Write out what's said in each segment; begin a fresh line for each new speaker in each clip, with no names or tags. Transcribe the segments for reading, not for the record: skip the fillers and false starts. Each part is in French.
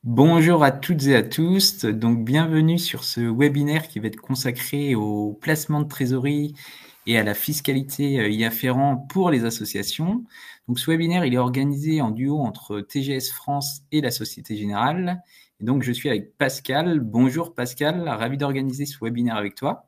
Bonjour à toutes et à tous. Donc, bienvenue sur ce webinaire qui va être consacré au placement de trésorerie et à la fiscalité y afférent pour les associations. Donc, ce webinaire, il est organisé en duo entre TGS France et la Société Générale. Et donc, je suis avec Pascal. Bonjour Pascal, ravi d'organiser ce webinaire avec toi.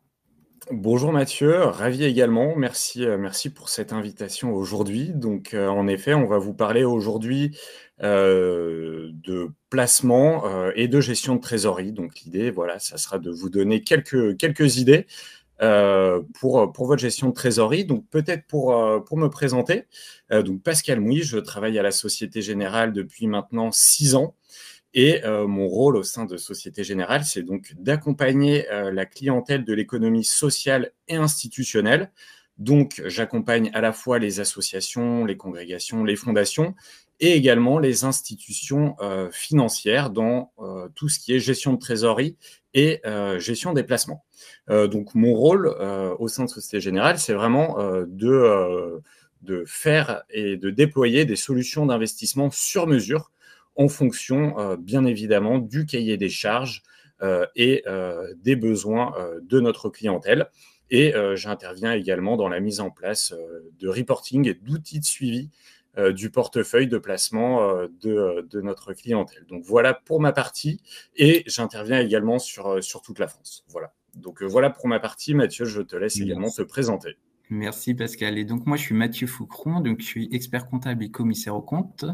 Bonjour Mathieu, ravi également. Merci pour cette invitation aujourd'hui. Donc, en effet, on va vous parler aujourd'hui de placement et de gestion de trésorerie. Donc, l'idée, voilà, ça sera de vous donner quelques idées pour votre gestion de trésorerie. Donc, peut-être pour me présenter. Donc, Pascal Mouy, je travaille à la Société Générale depuis maintenant 6 ans. Et mon rôle au sein de Société Générale, c'est donc d'accompagner la clientèle de l'économie sociale et institutionnelle. Donc, j'accompagne à la fois les associations, les congrégations, les fondations et également les institutions financières dans tout ce qui est gestion de trésorerie et gestion des placements. Donc, mon rôle au sein de Société Générale, c'est vraiment de faire et de déployer des solutions d'investissement sur mesure en fonction, bien évidemment, du cahier des charges et des besoins de notre clientèle. Et j'interviens également dans la mise en place de reporting et d'outils de suivi du portefeuille de placement de notre clientèle. Donc voilà pour ma partie, et j'interviens également sur toute la France. Voilà. Donc voilà pour ma partie. Mathieu, je te laisse également te
Merci.
présenter.
Merci Pascal. Et donc moi je suis Mathieu Foucron, donc je suis expert comptable et commissaire aux comptes.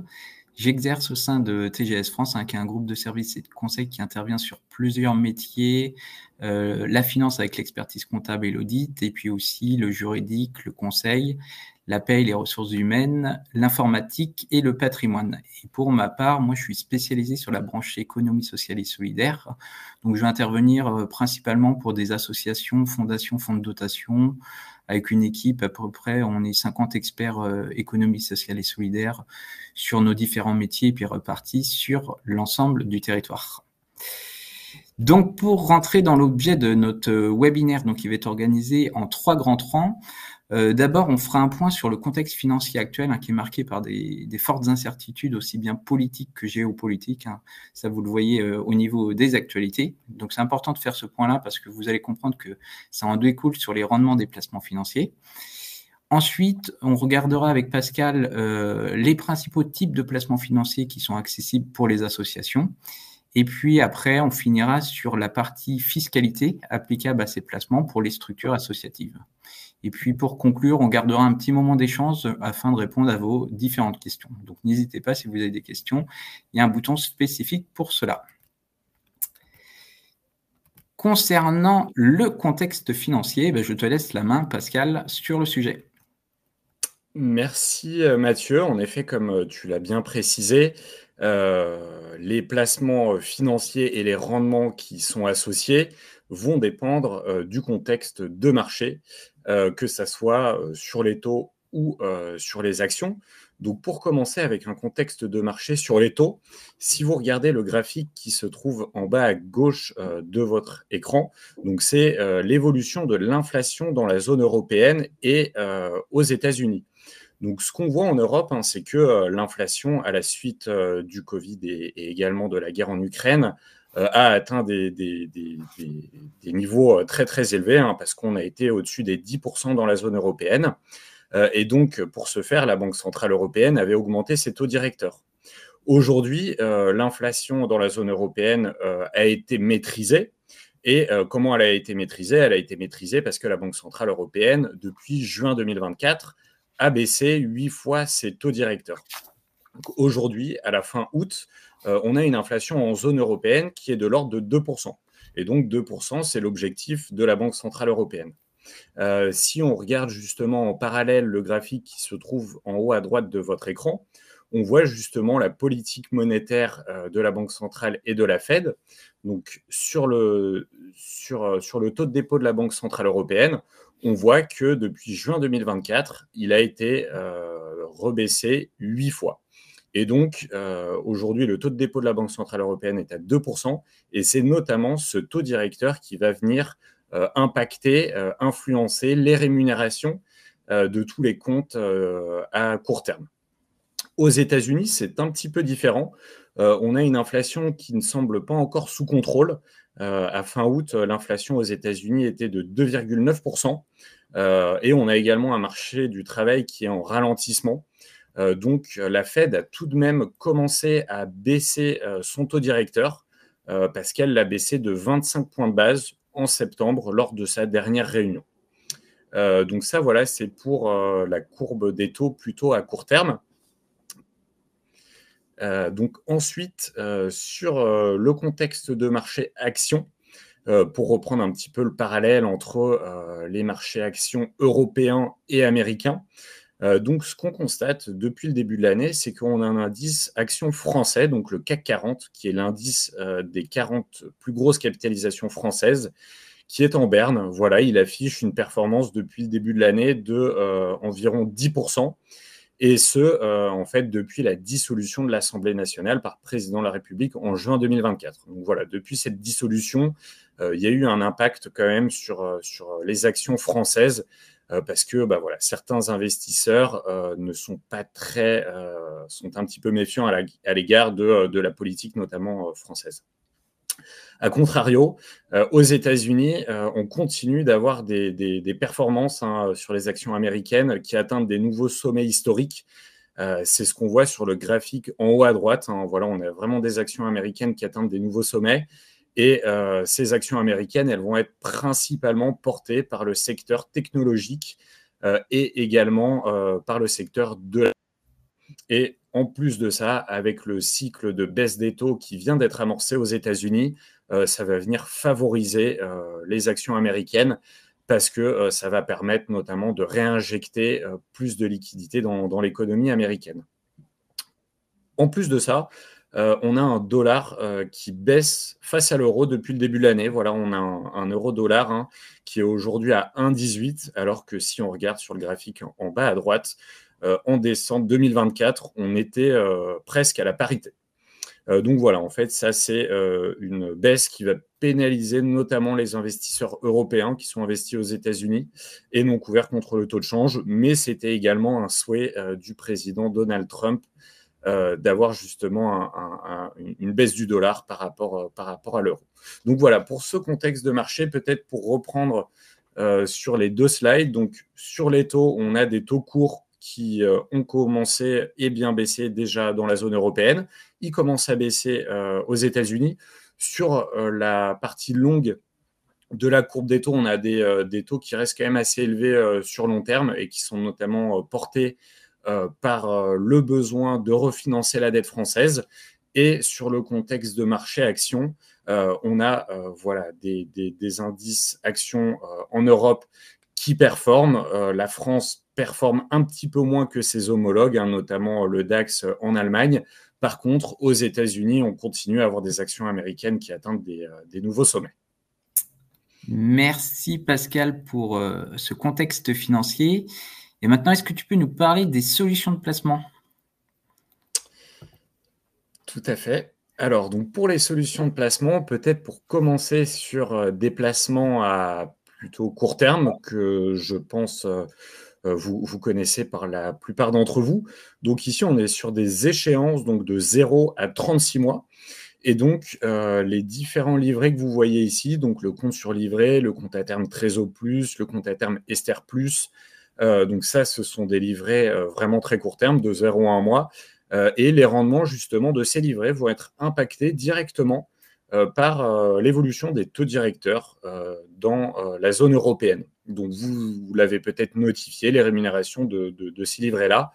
J'exerce au sein de TGS France, qui est un groupe de services et de conseils qui intervient sur plusieurs métiers, la finance avec l'expertise comptable et l'audit, et puis aussi le juridique, le conseil, la paie, les ressources humaines, l'informatique et le patrimoine. Et pour ma part, moi je suis spécialisé sur la branche économie sociale et solidaire. Donc je vais intervenir principalement pour des associations, fondations, fonds de dotation, avec une équipe à peu près, on est 50 experts économie sociale et solidaire sur nos différents métiers et puis repartis sur l'ensemble du territoire. Donc, pour rentrer dans l'objet de notre webinaire, donc, qui va être organisé en 3 grands trans, d'abord, on fera un point sur le contexte financier actuel, qui est marqué par des fortes incertitudes, aussi bien politiques que géopolitiques. Ça, vous le voyez au niveau des actualités. Donc, c'est important de faire ce point-là parce que vous allez comprendre que ça en découle sur les rendements des placements financiers. Ensuite, on regardera avec Pascal les principaux types de placements financiers qui sont accessibles pour les associations. Et puis après, on finira sur la partie fiscalité applicable à ces placements pour les structures associatives. Et puis pour conclure, on gardera un petit moment d'échange afin de répondre à vos différentes questions. Donc n'hésitez pas si vous avez des questions, il y a un bouton spécifique pour cela. Concernant le contexte financier, je te laisse la main, Pascal, sur le sujet.
Merci Mathieu. En effet, comme tu l'as bien précisé, les placements financiers et les rendements qui sont associés vont dépendre du contexte de marché, que ça soit sur les taux ou sur les actions. Donc pour commencer avec un contexte de marché sur les taux, si vous regardez le graphique qui se trouve en bas à gauche de votre écran, donc c'est l'évolution de l'inflation dans la zone européenne et aux États-Unis. Donc, ce qu'on voit en Europe, c'est que l'inflation, à la suite du Covid et également de la guerre en Ukraine, a atteint des niveaux très, très élevés, parce qu'on a été au-dessus des 10% dans la zone européenne. Et donc, pour ce faire, la Banque centrale européenne avait augmenté ses taux directeurs. Aujourd'hui, l'inflation dans la zone européenne a été maîtrisée. Et comment elle a été maîtrisée? Elle a été maîtrisée parce que la Banque centrale européenne, depuis juin 2024, a baissé 8 fois ses taux directeurs. Aujourd'hui, à la fin août, on a une inflation en zone européenne qui est de l'ordre de 2%. Et donc 2%, c'est l'objectif de la Banque centrale européenne. Si on regarde justement en parallèle le graphique qui se trouve en haut à droite de votre écran, on voit justement la politique monétaire de la Banque centrale et de la Fed. Donc sur le taux de dépôt de la Banque centrale européenne, on voit que depuis juin 2024, il a été rebaissé 8 fois. Et donc, aujourd'hui, le taux de dépôt de la Banque centrale européenne est à 2%, et c'est notamment ce taux directeur qui va venir impacter, influencer les rémunérations de tous les comptes à court terme. Aux États-Unis, c'est un petit peu différent. On a une inflation qui ne semble pas encore sous contrôle. À fin août, l'inflation aux États-Unis était de 2,9%. Et on a également un marché du travail qui est en ralentissement. Donc, la Fed a tout de même commencé à baisser son taux directeur parce qu'elle l'a baissé de 25 points de base en septembre lors de sa dernière réunion. Donc ça, voilà, c'est pour la courbe des taux plutôt à court terme. Donc ensuite, sur le contexte de marché actions, pour reprendre un petit peu le parallèle entre les marchés actions européens et américains. Donc, ce qu'on constate depuis le début de l'année, c'est qu'on a un indice actions français, donc le CAC 40, qui est l'indice des 40 plus grosses capitalisations françaises, qui est en berne. Voilà, il affiche une performance depuis le début de l'année de environ 10%. Et ce, en fait, depuis la dissolution de l'Assemblée nationale par le président de la République en juin 2024. Donc voilà, depuis cette dissolution, il y a eu un impact quand même sur les actions françaises parce que voilà, certains investisseurs ne sont pas très, sont un petit peu méfiants à l'égard de la politique, notamment française. A contrario, aux États-Unis, on continue d'avoir des performances sur les actions américaines qui atteignent des nouveaux sommets historiques. C'est ce qu'on voit sur le graphique en haut à droite. Voilà, on a vraiment des actions américaines qui atteignent des nouveaux sommets. Et ces actions américaines, elles vont être principalement portées par le secteur technologique et également par le secteur de la... Et en plus de ça, avec le cycle de baisse des taux qui vient d'être amorcé aux États-Unis, ça va venir favoriser les actions américaines parce que ça va permettre notamment de réinjecter plus de liquidités dans l'économie américaine. En plus de ça, on a un dollar qui baisse face à l'euro depuis le début de l'année. Voilà, on a un euro-dollar qui est aujourd'hui à 1,18, alors que si on regarde sur le graphique en bas à droite, en décembre 2024, on était presque à la parité. Donc voilà, en fait, ça c'est une baisse qui va pénaliser notamment les investisseurs européens qui sont investis aux États-Unis et non couverts contre le taux de change, mais c'était également un souhait du président Donald Trump d'avoir justement une baisse du dollar par rapport à l'euro. Donc voilà, pour ce contexte de marché, peut-être pour reprendre sur les deux slides, donc sur les taux, on a des taux courts qui ont commencé et bien baissé déjà dans la zone européenne. Ils commencent à baisser aux États-Unis. Sur la partie longue de la courbe des taux, on a des taux qui restent quand même assez élevés sur long terme et qui sont notamment portés par le besoin de refinancer la dette française. Et sur le contexte de marché actions, on a voilà, des indices actions en Europe qui performent. La France performe un petit peu moins que ses homologues, notamment le DAX en Allemagne. Par contre, aux États-Unis, on continue à avoir des actions américaines qui atteignent des nouveaux sommets.
Merci Pascal pour ce contexte financier. Et maintenant, est-ce que tu peux nous parler des solutions de placement ?
Tout à fait. Alors, donc pour les solutions de placement, peut-être pour commencer sur des placements à plutôt court terme que je pense vous connaissez par la plupart d'entre vous. Donc ici, on est sur des échéances donc de 0 à 36 mois. Et donc, les différents livrets que vous voyez ici, donc le compte sur livret, le compte à terme Trésor Plus, le compte à terme Ester Plus, donc ça, ce sont des livrets vraiment très court terme, de 0 à 1 mois. Et les rendements, justement, de ces livrets vont être impactés directement par l'évolution des taux directeurs dans la zone européenne. Donc, vous l'avez peut-être notifié, les rémunérations de ces livrets-là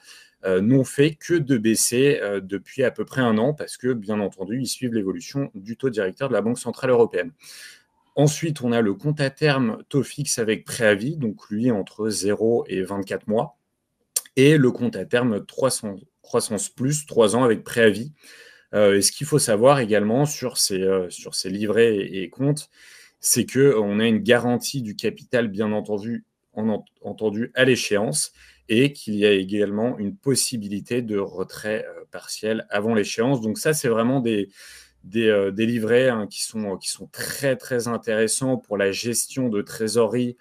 n'ont fait que de baisser depuis à peu près 1 an parce que, bien entendu, ils suivent l'évolution du taux directeur de la Banque centrale européenne. Ensuite, on a le compte à terme taux fixe avec préavis, donc lui entre 0 et 24 mois, et le compte à terme croissance plus, 3 ans avec préavis. Et ce qu'il faut savoir également sur ces livrets et comptes, c'est qu'on a une garantie du capital, bien entendu à l'échéance, et qu'il y a également une possibilité de retrait partiel avant l'échéance. Donc ça, c'est vraiment des livrets qui sont très, très intéressants pour la gestion de trésorerie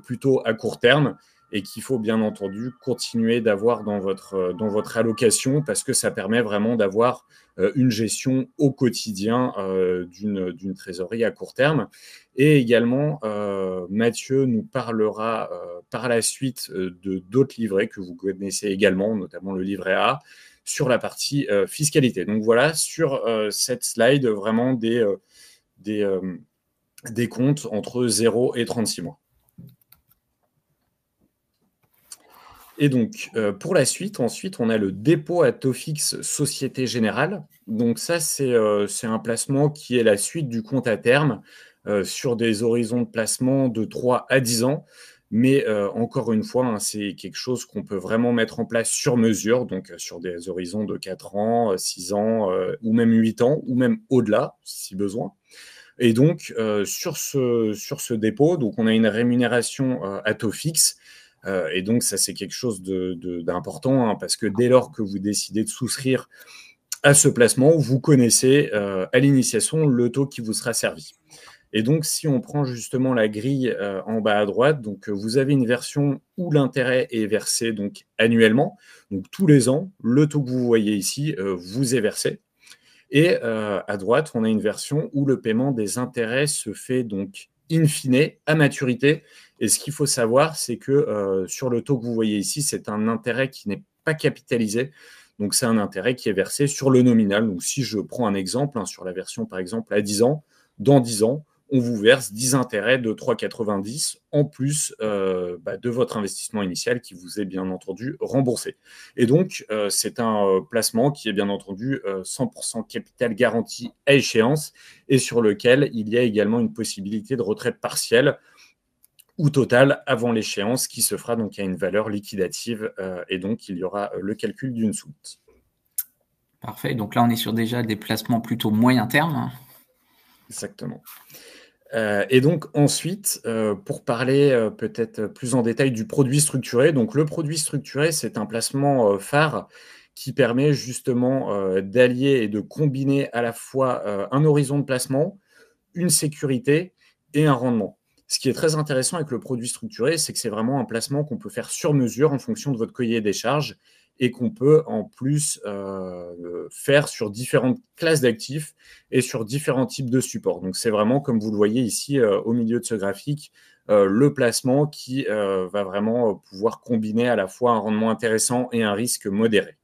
plutôt à court terme. et qu'il faut bien entendu continuer d'avoir dans votre allocation parce que ça permet vraiment d'avoir une gestion au quotidien d'une trésorerie à court terme. Et également, Mathieu nous parlera par la suite de d'autres livrets que vous connaissez également, notamment le livret A, sur la partie fiscalité. Donc voilà, sur cette slide, vraiment des comptes entre 0 et 36 mois. Et donc, pour la suite, ensuite, on a le dépôt à taux fixe Société Générale. Donc ça, c'est un placement qui est la suite du compte à terme sur des horizons de placement de 3 à 10 ans. Mais encore une fois, hein, c'est quelque chose qu'on peut vraiment mettre en place sur mesure, donc sur des horizons de 4 ans, 6 ans, ou même 8 ans, ou même au-delà, si besoin. Et donc, sur ce dépôt, donc on a une rémunération à taux fixe. Et donc, ça, c'est quelque chose d'important, hein, parce que dès lors que vous décidez de souscrire à ce placement, vous connaissez à l'initiation le taux qui vous sera servi. Et donc, si on prend justement la grille en bas à droite, donc vous avez une version où l'intérêt est versé donc annuellement. Donc, tous les ans, le taux que vous voyez ici vous est versé. Et à droite, on a une version où le paiement des intérêts se fait donc in fine à maturité. Et ce qu'il faut savoir, c'est que sur le taux que vous voyez ici, c'est un intérêt qui n'est pas capitalisé. Donc, c'est un intérêt qui est versé sur le nominal. Donc, si je prends un exemple, hein, sur la version, par exemple, à 10 ans, dans 10 ans, on vous verse 10 intérêts de 3,90 en plus de votre investissement initial qui vous est bien entendu remboursé. Et donc, c'est un placement qui est bien entendu 100% capital garanti à échéance et sur lequel il y a également une possibilité de retraite partielle ou totale avant l'échéance qui se fera donc à une valeur liquidative et donc il y aura le calcul d'une soute.
Parfait. Donc là, on est sur déjà des placements plutôt moyen terme.
Exactement. Et donc ensuite, pour parler peut-être plus en détail du produit structuré. Donc le produit structuré, c'est un placement phare qui permet justement d'allier et de combiner à la fois un horizon de placement, une sécurité et un rendement. Ce qui est très intéressant avec le produit structuré, c'est que c'est vraiment un placement qu'on peut faire sur mesure en fonction de votre cahier des charges et qu'on peut en plus faire sur différentes classes d'actifs et sur différents types de supports. Donc c'est vraiment, comme vous le voyez ici au milieu de ce graphique, le placement qui va vraiment pouvoir combiner à la fois un rendement intéressant et un risque modéré.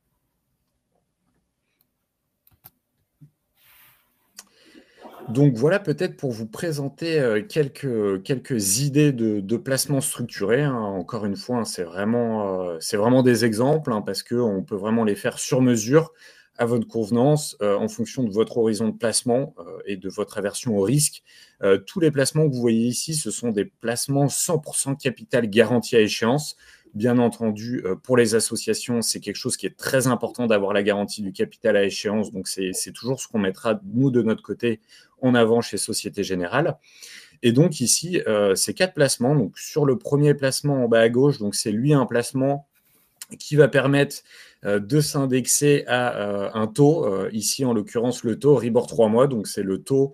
Donc voilà peut-être pour vous présenter quelques idées de placement structuré, hein. Encore une fois, hein, c'est vraiment des exemples, hein, parce qu'on peut vraiment les faire sur mesure à votre convenance en fonction de votre horizon de placement et de votre aversion au risque. Tous les placements que vous voyez ici, ce sont des placements 100% capital garanti à échéance. Bien entendu, pour les associations, c'est quelque chose qui est très important d'avoir la garantie du capital à échéance. Donc, c'est toujours ce qu'on mettra, nous, de notre côté, en avant chez Société Générale. Et donc, ici, c'est 4 placements. Donc, sur le premier placement en bas à gauche, donc c'est lui un placement qui va permettre de s'indexer à un taux. Ici, en l'occurrence, le taux Ribor 3 mois. Donc, c'est le taux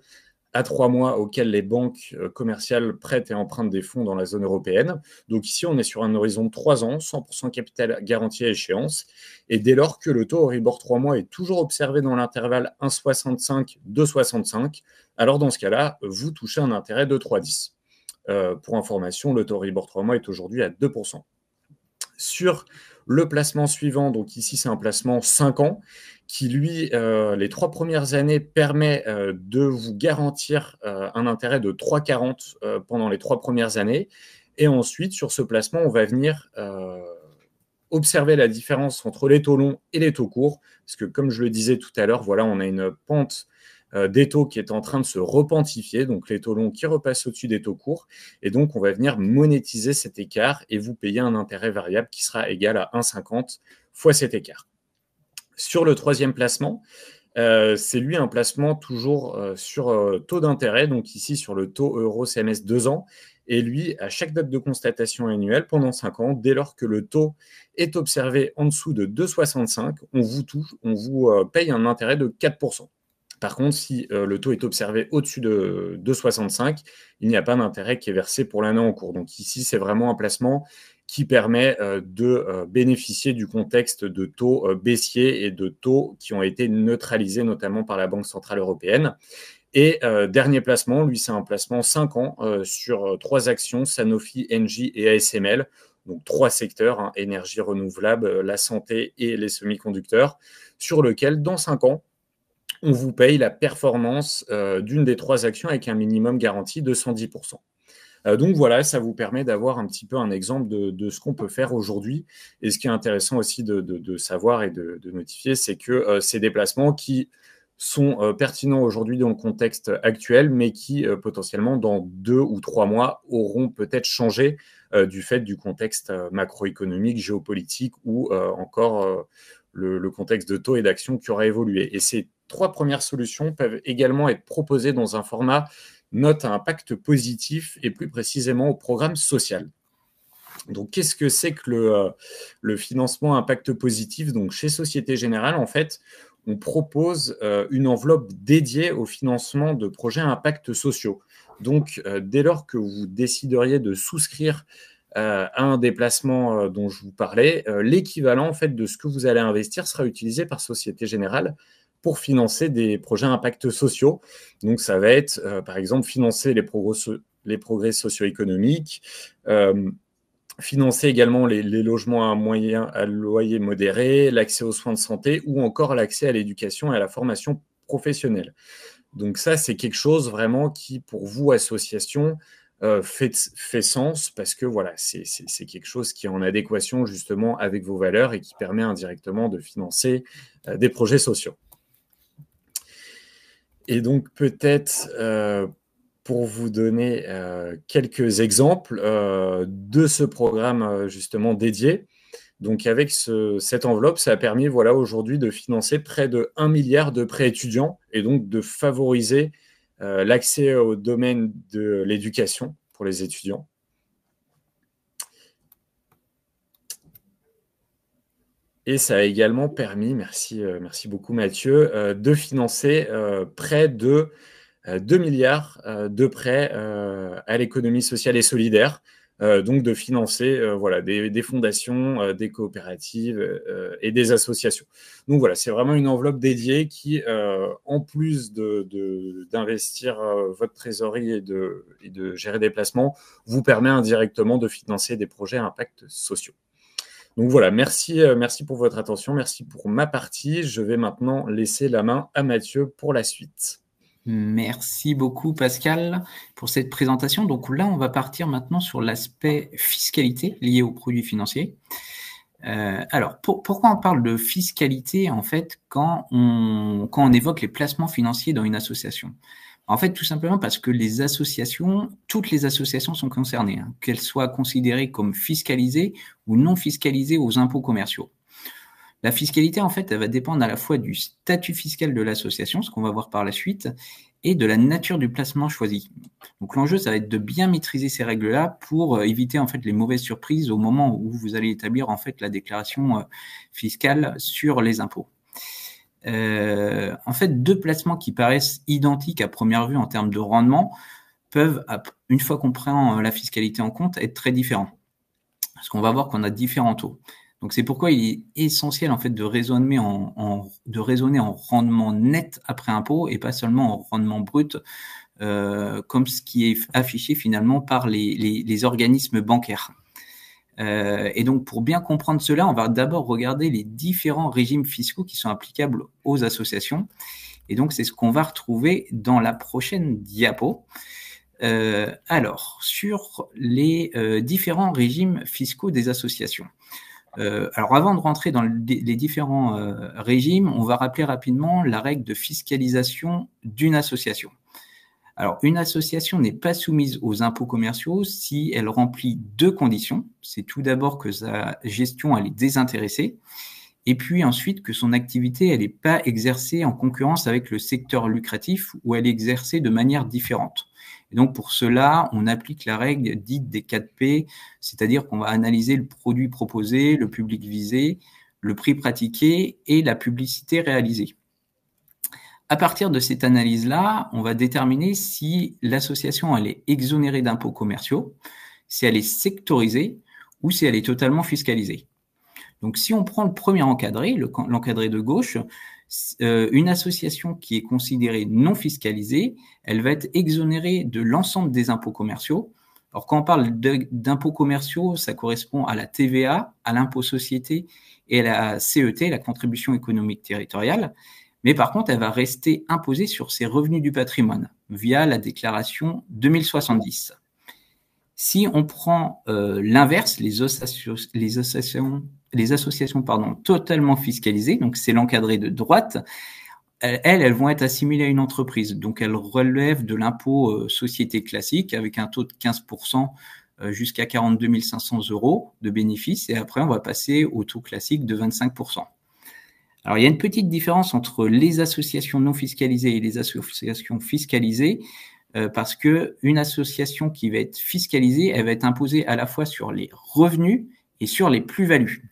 à 3 mois auquel les banques commerciales prêtent et empruntent des fonds dans la zone européenne. Donc ici, on est sur un horizon de 3 ans, 100% capital garanti à échéance. Et dès lors que le taux Euribor 3 mois est toujours observé dans l'intervalle 1,65-2,65, alors dans ce cas-là, vous touchez un intérêt de 3,10. Pour information, le taux Euribor 3 mois est aujourd'hui à 2%. Sur le placement suivant, donc ici c'est un placement 5 ans, qui lui, les 3 premières années, permet de vous garantir un intérêt de 3,40 pendant les 3 premières années. Et ensuite, sur ce placement, on va venir observer la différence entre les taux longs et les taux courts, parce que comme je le disais tout à l'heure, voilà, on a une pente des taux qui est en train de se repentifier, donc les taux longs qui repassent au-dessus des taux courts, et donc on va venir monétiser cet écart et vous payer un intérêt variable qui sera égal à 1,50 fois cet écart. Sur le troisième placement, c'est lui un placement toujours sur taux d'intérêt, donc ici sur le taux euro CMS 2 ans, et lui, à chaque date de constatation annuelle, pendant 5 ans, dès lors que le taux est observé en dessous de 2,65, on vous paye un intérêt de 4%. Par contre, si le taux est observé au-dessus de 65, il n'y a pas d'intérêt qui est versé pour l'année en cours. Donc ici, c'est vraiment un placement qui permet de bénéficier du contexte de taux baissiers et de taux qui ont été neutralisés notamment par la Banque centrale européenne. Et dernier placement, lui, c'est un placement 5 ans sur 3 actions, Sanofi, Engie et ASML. Donc 3 secteurs, hein, énergie renouvelable, la santé et les semi-conducteurs, sur lequel, dans 5 ans, on vous paye la performance d'une des 3 actions avec un minimum garanti de 110%. Donc voilà, ça vous permet d'avoir un petit peu un exemple de ce qu'on peut faire aujourd'hui. Et ce qui est intéressant aussi de savoir et de notifier, c'est que c'est des placements qui sont pertinents aujourd'hui dans le contexte actuel, mais qui potentiellement dans 2 ou 3 mois auront peut-être changé du fait du contexte macroéconomique, géopolitique ou encore le contexte de taux et d'actions qui aura évolué. Et ces 3 premières solutions peuvent également être proposées dans un format note à impact positif et plus précisément au programme social. Donc, qu'est-ce que c'est que le financement à impact positif? Donc, chez Société Générale, en fait, on propose une enveloppe dédiée au financement de projets à impact sociaux. Donc, dès lors que vous décideriez de souscrire à un des placements dont je vous parlais, l'équivalent en fait de ce que vous allez investir sera utilisé par Société Générale pour financer des projets à impact sociaux. Donc, ça va être, par exemple, financer les progrès socio-économiques, financer également les logements à loyer modéré, l'accès aux soins de santé ou encore l'accès à l'éducation et à la formation professionnelle. Donc ça, c'est quelque chose vraiment qui, pour vous, association, fait sens parce que voilà, c'est quelque chose qui est en adéquation justement avec vos valeurs et qui permet indirectement de financer des projets sociaux. Et donc peut-être pour vous donner quelques exemples de ce programme justement dédié. Donc avec cette enveloppe, ça a permis voilà, aujourd'hui de financer près de 1 milliard de prêts étudiants et donc de favoriser l'accès au domaine de l'éducation pour les étudiants. Et ça a également permis, merci beaucoup Mathieu, de financer près de 2 milliards de prêts à l'économie sociale et solidaire, donc de financer voilà, des fondations, des coopératives et des associations. Donc voilà, c'est vraiment une enveloppe dédiée qui, en plus d'investir votre trésorerie et de gérer des placements, vous permet indirectement de financer des projets à impact sociaux. Donc voilà, merci pour votre attention, merci pour ma partie. Je vais maintenant laisser la main à Mathieu pour la suite.
Merci beaucoup Pascal pour cette présentation. Donc là, on va partir maintenant sur l'aspect fiscalité lié aux produits financiers. Alors, pourquoi on parle de fiscalité en fait quand on évoque les placements financiers dans une association? En fait, tout simplement parce que toutes les associations sont concernées, hein, qu'elles soient considérées comme fiscalisées ou non fiscalisées aux impôts commerciaux. La fiscalité, en fait, elle va dépendre à la fois du statut fiscal de l'association, ce qu'on va voir par la suite, et de la nature du placement choisi. Donc l'enjeu, ça va être de bien maîtriser ces règles-là pour éviter en fait les mauvaises surprises au moment où vous allez établir en fait la déclaration fiscale sur les impôts. En fait, 2 placements qui paraissent identiques à première vue en termes de rendement peuvent, une fois qu'on prend la fiscalité en compte, être très différents. Parce qu'on va voir qu'on a différents taux. Donc c'est pourquoi il est essentiel en fait de raisonner en rendement net après impôt et pas seulement en rendement brut, comme ce qui est affiché finalement par les organismes bancaires. Et donc pour bien comprendre cela, on va d'abord regarder les différents régimes fiscaux qui sont applicables aux associations. Et donc c'est ce qu'on va retrouver dans la prochaine diapo. Alors sur les différents régimes fiscaux des associations. Alors avant de rentrer dans les différents régimes, on va rappeler rapidement la règle de fiscalisation d'une association. Alors, une association n'est pas soumise aux impôts commerciaux si elle remplit 2 conditions. C'est tout d'abord que sa gestion elle est désintéressée, et puis ensuite que son activité elle n'est pas exercée en concurrence avec le secteur lucratif ou elle est exercée de manière différente. Et donc pour cela, on applique la règle dite des 4 P, c'est-à-dire qu'on va analyser le produit proposé, le public visé, le prix pratiqué et la publicité réalisée. à partir de cette analyse-là, on va déterminer si l'association elle est exonérée d'impôts commerciaux, si elle est sectorisée ou si elle est totalement fiscalisée. Donc, si on prend le premier encadré, l'encadré de gauche, une association qui est considérée non fiscalisée, elle va être exonérée de l'ensemble des impôts commerciaux. Alors, quand on parle d'impôts commerciaux, ça correspond à la TVA, à l'impôt société et à la CET, la contribution économique territoriale. Mais par contre, elle va rester imposée sur ses revenus du patrimoine via la déclaration 2070. Si on prend l'inverse, les associations totalement fiscalisées, donc c'est l'encadré de droite, elles vont être assimilées à une entreprise. Donc, elles relèvent de l'impôt société classique avec un taux de 15% jusqu'à 42 500 € de bénéfice. Et après, on va passer au taux classique de 25%. Alors, il y a une petite différence entre les associations non fiscalisées et les associations fiscalisées parce qu'une association qui va être fiscalisée, elle va être imposée à la fois sur les revenus et sur les plus-values.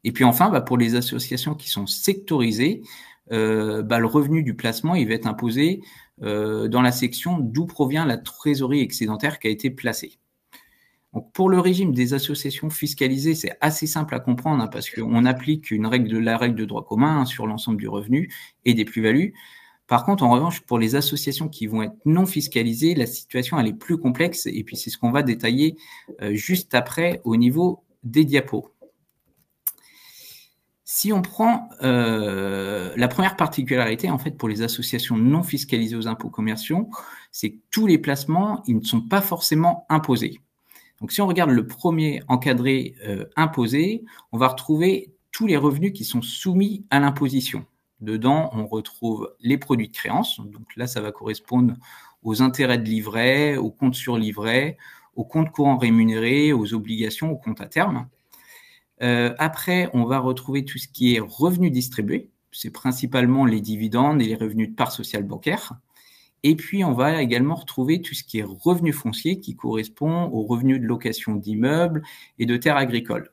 Et puis enfin, pour les associations qui sont sectorisées, le revenu du placement, il va être imposé dans la section d'où provient la trésorerie excédentaire qui a été placée. Donc, pour le régime des associations fiscalisées, c'est assez simple à comprendre parce qu'on applique la règle de droit commun sur l'ensemble du revenu et des plus-values. Par contre, en revanche, pour les associations qui vont être non fiscalisées, la situation elle est plus complexe et puis c'est ce qu'on va détailler juste après au niveau des diapos. Si on prend la première particularité, en fait, pour les associations non fiscalisées aux impôts commerciaux, c'est que tous les placements, ils ne sont pas forcément imposés. Donc, si on regarde le premier encadré imposé, on va retrouver tous les revenus qui sont soumis à l'imposition. Dedans, on retrouve les produits de créance. Donc là, ça va correspondre aux intérêts de livret, aux comptes sur livret, aux comptes courants rémunérés, aux obligations, aux comptes à terme. Après, on va retrouver tout ce qui est revenus distribués. C'est principalement les dividendes et les revenus de part sociale bancaire. Et puis, on va également retrouver tout ce qui est revenus fonciers qui correspond aux revenus de location d'immeubles et de terres agricoles.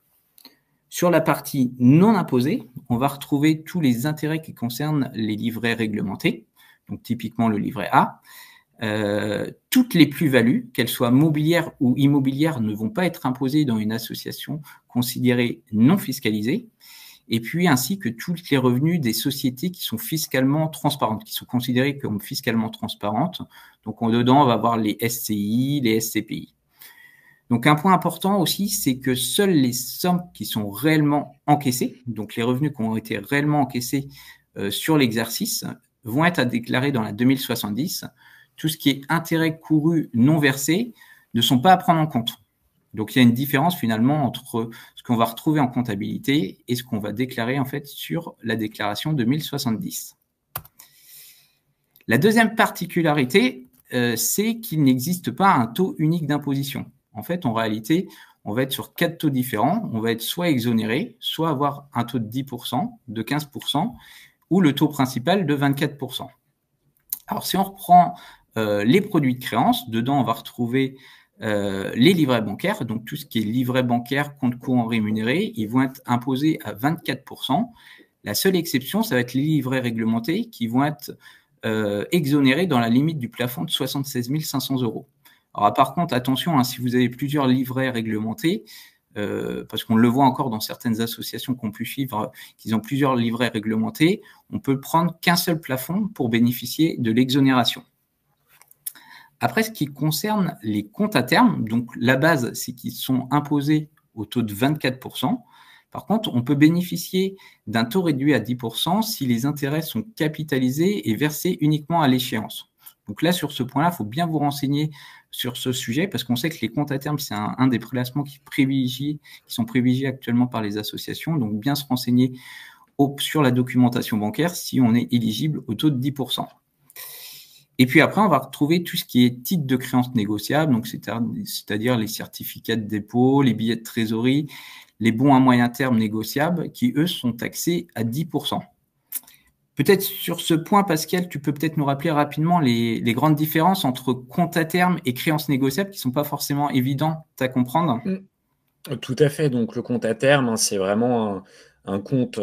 Sur la partie non imposée, on va retrouver tous les intérêts qui concernent les livrets réglementés, donc typiquement le livret A. Toutes les plus-values, qu'elles soient mobilières ou immobilières, ne vont pas être imposées dans une association considérée non fiscalisée. Et puis, ainsi que tous les revenus des sociétés qui sont fiscalement transparentes, qui sont considérées comme fiscalement transparentes. Donc, dedans, on va avoir les SCI, les SCPI. Donc, un point important aussi, c'est que seules les sommes qui sont réellement encaissées, donc les revenus qui ont été réellement encaissés sur l'exercice, vont être à déclarer dans la 2070. Tout ce qui est intérêt couru non versé ne sont pas à prendre en compte. Donc, il y a une différence finalement entre ce qu'on va retrouver en comptabilité et ce qu'on va déclarer en fait sur la déclaration 2070. La deuxième particularité, c'est qu'il n'existe pas un taux unique d'imposition. En fait, en réalité, on va être sur 4 taux différents. On va être soit exonéré, soit avoir un taux de 10%, de 15%, ou le taux principal de 24%. Alors, si on reprend les produits de créance, dedans, on va retrouver les livrets bancaires. Donc, tout ce qui est livret bancaire, compte courant rémunéré, ils vont être imposés à 24%. La seule exception, ça va être les livrets réglementés qui vont être exonérés dans la limite du plafond de 76 500 €. Alors, par contre, attention, si vous avez plusieurs livrets réglementés, parce qu'on le voit encore dans certaines associations qu'on peut suivre, qu'ils ont plusieurs livrets réglementés, on peut prendre qu'un seul plafond pour bénéficier de l'exonération. Après, ce qui concerne les comptes à terme, donc la base, c'est qu'ils sont imposés au taux de 24%. Par contre, on peut bénéficier d'un taux réduit à 10% si les intérêts sont capitalisés et versés uniquement à l'échéance. Donc là, sur ce point-là, il faut bien vous renseigner sur ce sujet parce qu'on sait que les comptes à terme, c'est un des placements qui sont privilégiés actuellement par les associations. Donc, bien se renseigner sur la documentation bancaire si on est éligible au taux de 10%. Et puis après, on va retrouver tout ce qui est titres de créances négociables, donc c'est-à-dire les certificats de dépôt, les billets de trésorerie, les bons à moyen terme négociables qui, eux, sont taxés à 10%. Peut-être sur ce point, Pascal, tu peux peut-être nous rappeler rapidement les grandes différences entre compte à terme et créances négociables qui ne sont pas forcément évidentes à comprendre.
Tout à fait. Donc, le compte à terme, c'est vraiment un compte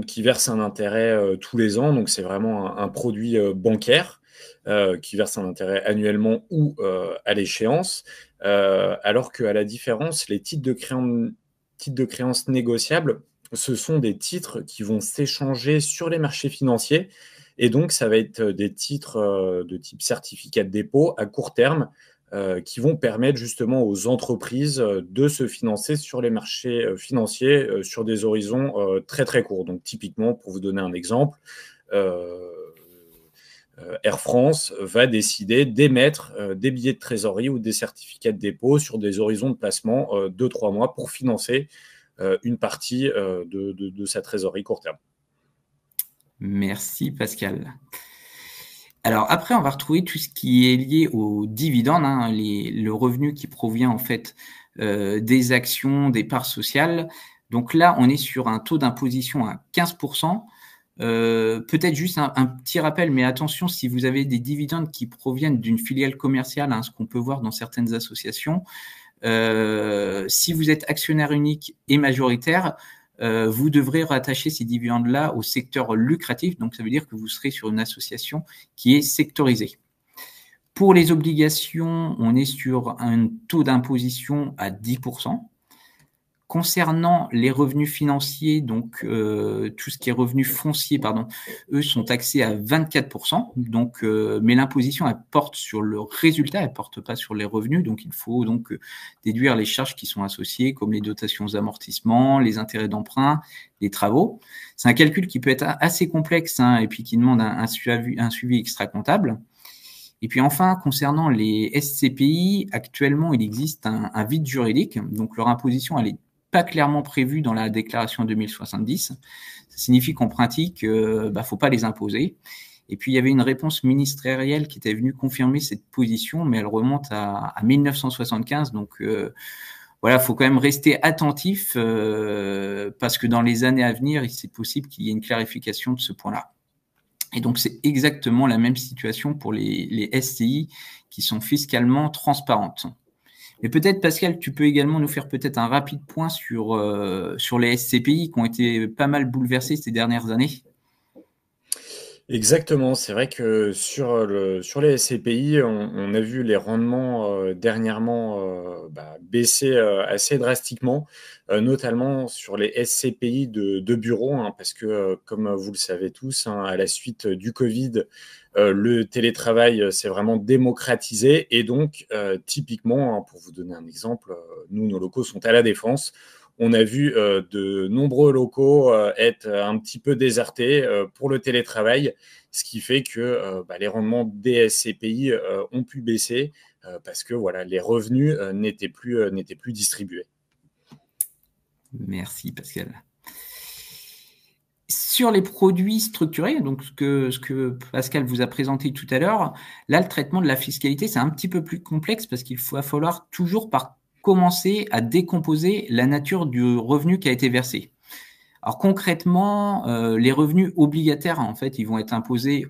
qui verse un intérêt tous les ans. Donc, c'est vraiment un produit bancaire qui verse un intérêt annuellement ou à l'échéance. Alors qu'à la différence, les titres de créances négociables, ce sont des titres qui vont s'échanger sur les marchés financiers. Et donc, ça va être des titres de type certificat de dépôt à court terme qui vont permettre justement aux entreprises de se financer sur les marchés financiers sur des horizons très très courts. Donc typiquement, pour vous donner un exemple, Air France va décider d'émettre des billets de trésorerie ou des certificats de dépôt sur des horizons de placement de 3 mois pour financer une partie de sa trésorerie court terme.
Merci Pascal. Alors après, on va retrouver tout ce qui est lié aux dividendes, hein, le revenu qui provient en fait des actions, des parts sociales. Donc là, on est sur un taux d'imposition à 15%. Peut-être juste un petit rappel, mais attention, si vous avez des dividendes qui proviennent d'une filiale commerciale, hein, ce qu'on peut voir dans certaines associations, si vous êtes actionnaire unique et majoritaire, vous devrez rattacher ces dividendes-là au secteur lucratif. Donc, ça veut dire que vous serez sur une association qui est sectorisée. Pour les obligations, on est sur un taux d'imposition à 10%. Concernant les revenus financiers, donc tout ce qui est revenus fonciers, pardon, eux sont taxés à 24%. Donc, mais l'imposition, elle porte sur le résultat, elle porte pas sur les revenus. Donc, il faut donc déduire les charges qui sont associées, comme les dotations aux amortissements, les intérêts d'emprunt, les travaux. C'est un calcul qui peut être assez complexe hein, et puis qui demande un suivi extra-comptable. Et puis enfin, concernant les SCPI, actuellement, il existe un vide juridique. Donc, leur imposition, elle est pas clairement prévu dans la déclaration 2070. Ça signifie qu'en pratique, faut pas les imposer. Et puis, il y avait une réponse ministérielle qui était venue confirmer cette position, mais elle remonte à 1975. Donc, voilà, faut quand même rester attentif parce que dans les années à venir, c'est possible qu'il y ait une clarification de ce point-là. Et donc, c'est exactement la même situation pour les SCI qui sont fiscalement transparentes. Mais peut-être, Pascal, tu peux également nous faire peut-être un rapide point sur les SCPI qui ont été pas mal bouleversés ces dernières années.
Exactement, c'est vrai que sur les SCPI, on a vu les rendements dernièrement baisser assez drastiquement, notamment sur les SCPI de bureau, hein, parce que comme vous le savez tous, hein, à la suite du Covid, le télétravail s'est vraiment démocratisé et donc typiquement, hein, pour vous donner un exemple, nous, nos locaux sont à La Défense. On a vu de nombreux locaux être un petit peu désertés pour le télétravail, ce qui fait que les rendements des SCPI ont pu baisser parce que voilà, les revenus n'étaient plus distribués.
Merci Pascal. Sur les produits structurés, donc ce que Pascal vous a présenté tout à l'heure, là, le traitement de la fiscalité, c'est un petit peu plus complexe parce qu'il va falloir toujours commencer à décomposer la nature du revenu qui a été versé. Alors concrètement, les revenus obligataires, en fait, ils vont être imposés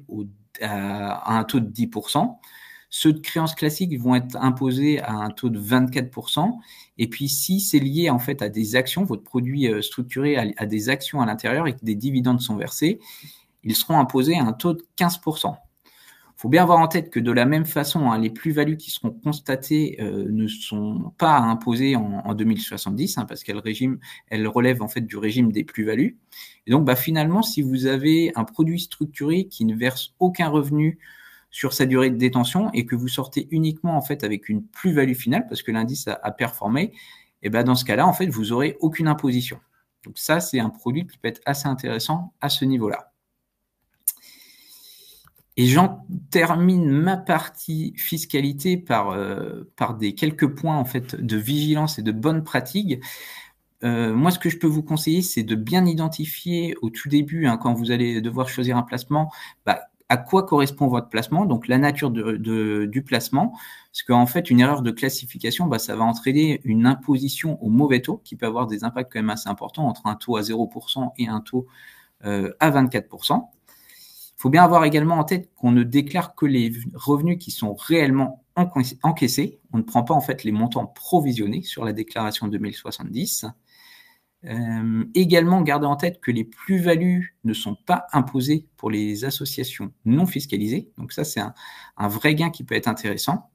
à un taux de 10%. Ceux de créances classiques vont être imposés à un taux de 24%. Et puis, si c'est lié en fait à des actions, votre produit structuré a des actions à l'intérieur et que des dividendes sont versés, ils seront imposés à un taux de 15%. Il faut bien avoir en tête que de la même façon, hein, les plus-values qui seront constatées ne sont pas imposées en 2070 hein, parce qu'elles relèvent en fait du régime des plus-values. Et donc, finalement, si vous avez un produit structuré qui ne verse aucun revenu sur sa durée de détention et que vous sortez uniquement en fait avec une plus-value finale parce que l'indice a performé, et dans ce cas-là, en fait, vous aurez aucune imposition. Donc ça, c'est un produit qui peut être assez intéressant à ce niveau-là. Et j'en termine ma partie fiscalité par quelques points en fait de vigilance et de bonnes pratiques. Moi, ce que je peux vous conseiller, c'est de bien identifier au tout début, hein, quand vous allez devoir choisir un placement, à quoi correspond votre placement, donc la nature du placement, parce qu'en fait, une erreur de classification, ça va entraîner une imposition au mauvais taux qui peut avoir des impacts quand même assez importants entre un taux à 0% et un taux à 24%. Il faut bien avoir également en tête qu'on ne déclare que les revenus qui sont réellement encaissés. On ne prend pas en fait les montants provisionnés sur la déclaration 2070. Également, gardez en tête que les plus-values ne sont pas imposées pour les associations non fiscalisées. Donc ça, c'est un vrai gain qui peut être intéressant.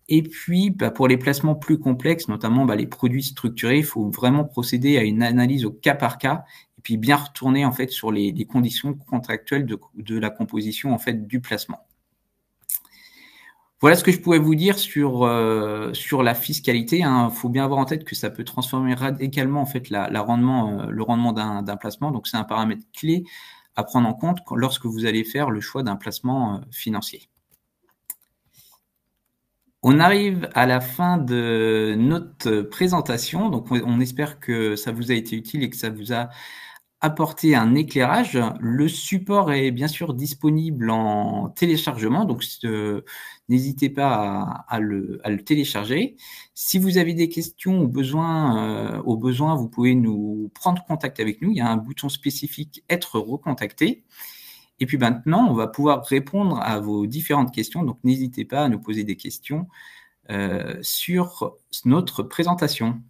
Et puis, pour les placements plus complexes, notamment les produits structurés, il faut vraiment procéder à une analyse au cas par cas et puis bien retourner en fait sur les conditions contractuelles de la composition en fait du placement. Voilà ce que je pourrais vous dire sur la fiscalité. Il faut bien avoir en tête que ça peut transformer radicalement en fait le rendement d'un placement. Donc c'est un paramètre clé à prendre en compte lorsque vous allez faire le choix d'un placement financier. On arrive à la fin de notre présentation. Donc on espère que ça vous a été utile et que ça vous a apporter un éclairage. Le support est bien sûr disponible en téléchargement, donc n'hésitez pas à le télécharger. Si vous avez des questions au besoin, vous pouvez nous prendre contact avec nous. Il y a un bouton spécifique « Être recontacté ». Et puis maintenant, on va pouvoir répondre à vos différentes questions. Donc n'hésitez pas à nous poser des questions sur notre présentation.